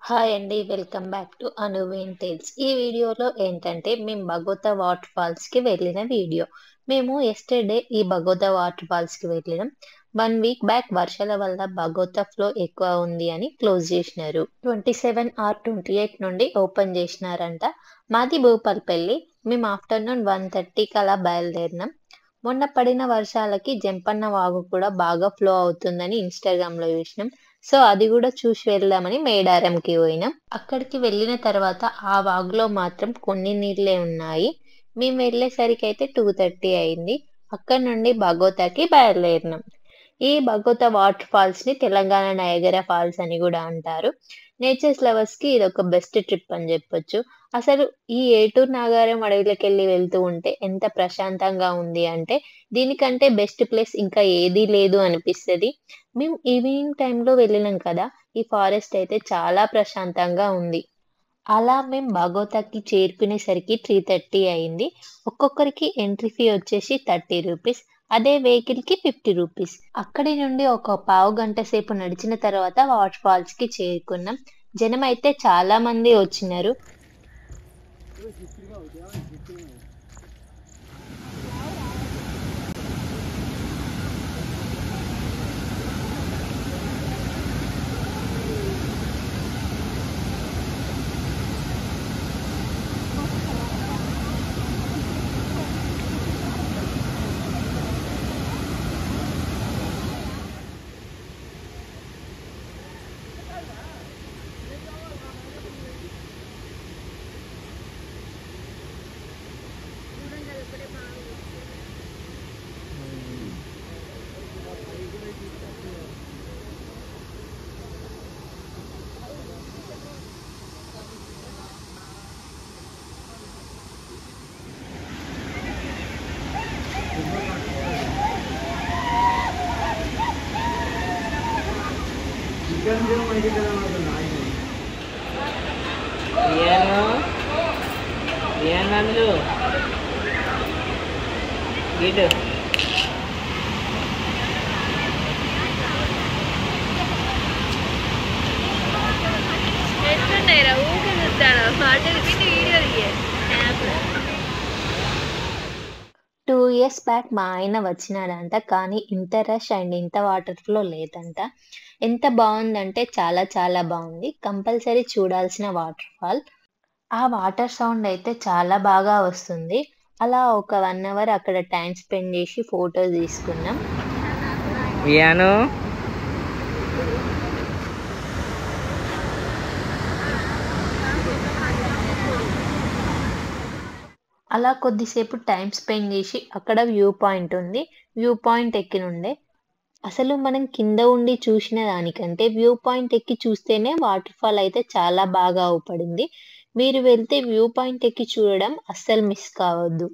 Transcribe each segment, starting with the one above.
Hi అండి. Welcome back to Anuven tales. ఈ వీడియోలో ఏంటంటే మేము బగోతా వాటర్ ఫాల్స్‌కి వెళ్ళిన వీడియో. మేము యెస్టర్‌డే ఈ బగోతా వాటర్ ఫాల్స్‌కి వెళ్ళినాం. 1 వీక్ బ్యాక్ వర్షాల వల్ల బగోతా ఫ్లో ఎక్కువ ఉంది అని క్లోజ్ చేసినారు. 27 ఆర్ 28 నుండి ఓపెన్ చేసినారంట. మాది భూపాలపల్లి. మేము ఆఫ్టర్‌నూన్ 1:30కి అలా బయలుదేరినాం. మొన్న పడిన వర్షాలకి జంపన్న వాగు కూడా బాగా ఫ్లో అవుతుందని ఇన్‌స్టాగ్రామ్‌లో చూసినాం. సో, అది గూడా చూసి వెళ్దామని మేడారంకి పోయినాం. అక్కడికి వెళ్ళిన తర్వాత ఆ వాగులో మాత్రం కొన్ని నీళ్ళే ఉన్నాయి. మేము వెళ్ళేసరికైతే 2:30 అయింది. అక్కడి నుండి బగోతాకి బయలుదేరినాం. ఈ బగోతా వాటర్ ఫాల్స్‌ని తెలంగాణ నయగరా ఫాల్స్ అని గూడా అంటారు. నేచర్స్ లవర్స్‌కి ఇదొక బెస్ట్ ట్రిప్ అని జెప్పొచ్చు. అసలు ఈ ఏటూరు నాగారం అడవిలోకెళ్ళి వెళ్తూ ఉంటే ఎంత ప్రశాంతంగా ఉంది అంటే, దీనికంటే బెస్ట్ ప్లేస్ ఇంకా ఏదీ లేదు అనిపిస్తది. మేము ఈవినింగ్ టైమ్‌లో వెళ్ళినాం కదా! ఈ ఫారెస్ట్ అయితే చాలా ప్రశాంతంగా ఉంది. అలా మేము బగోతాకి చేరుకునేసరికి 3:30 అయింది. ఒక్కొక్కరికి ఎంట్రీ ఫీ వచ్చేసి రూ. 30. అదే వెహికల్‌కి రూ. 50. అక్కడి నుండి ఒక పావుగంట సేపు నడిచిన తర్వాత వాటర్ ఫాల్స్‌కి చేరుకున్నాం. జనమైతే చాలా మంది వచ్చినారు. అందులో గిడ్డు ఎట్లున్నాయిరా ఊరికే చూస్తాను మాటలు విని వీడియో 2 ఇయర్స్ బ్యాక్ మా ఆయన వచ్చినాడంట. కానీ ఇంత రష్ అండ్ ఇంత వాటర్ ఫ్లో లేదంట. ఎంత బావుందంటే చాలా చాలా బావుంది. కంపల్సరీ చూడాల్సిన వాటర్ ఫాల్. ఆ వాటర్ సౌండ్ అయితే చాలా బాగా వస్తుంది. అలా ఒక 1 అవర్ అక్కడ టైమ్ స్పెండ్ చేసి ఫోటోస్ తీసుకున్నాం. వియాను అలా కొద్దిసేపు టైమ్ స్పెండ్ చేసి అక్కడ వ్యూ పాయింట్ ఉంది. వ్యూ పాయింట్ ఎక్కినుండే. అసలు మనం కింద ఉండి చూసిన దానికంటే వ్యూ పాయింట్ ఎక్కి చూస్తేనే వాటర్ ఫాల్ అయితే చాలా బాగా అవుపడింది. మీరు వెళ్తే వ్యూ పాయింట్ ఎక్కి చూడడం అస్సలు మిస్ కావద్దు.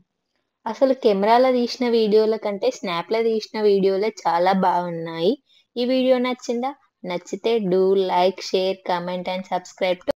అసలు కెమెరాలో తీసిన వీడియోల కంటే స్నాప్‌లో తీసిన వీడియోలే చాలా బాగున్నాయి. ఈ వీడియో నచ్చిందా? నచ్చితే do like, share, comment and subscribe to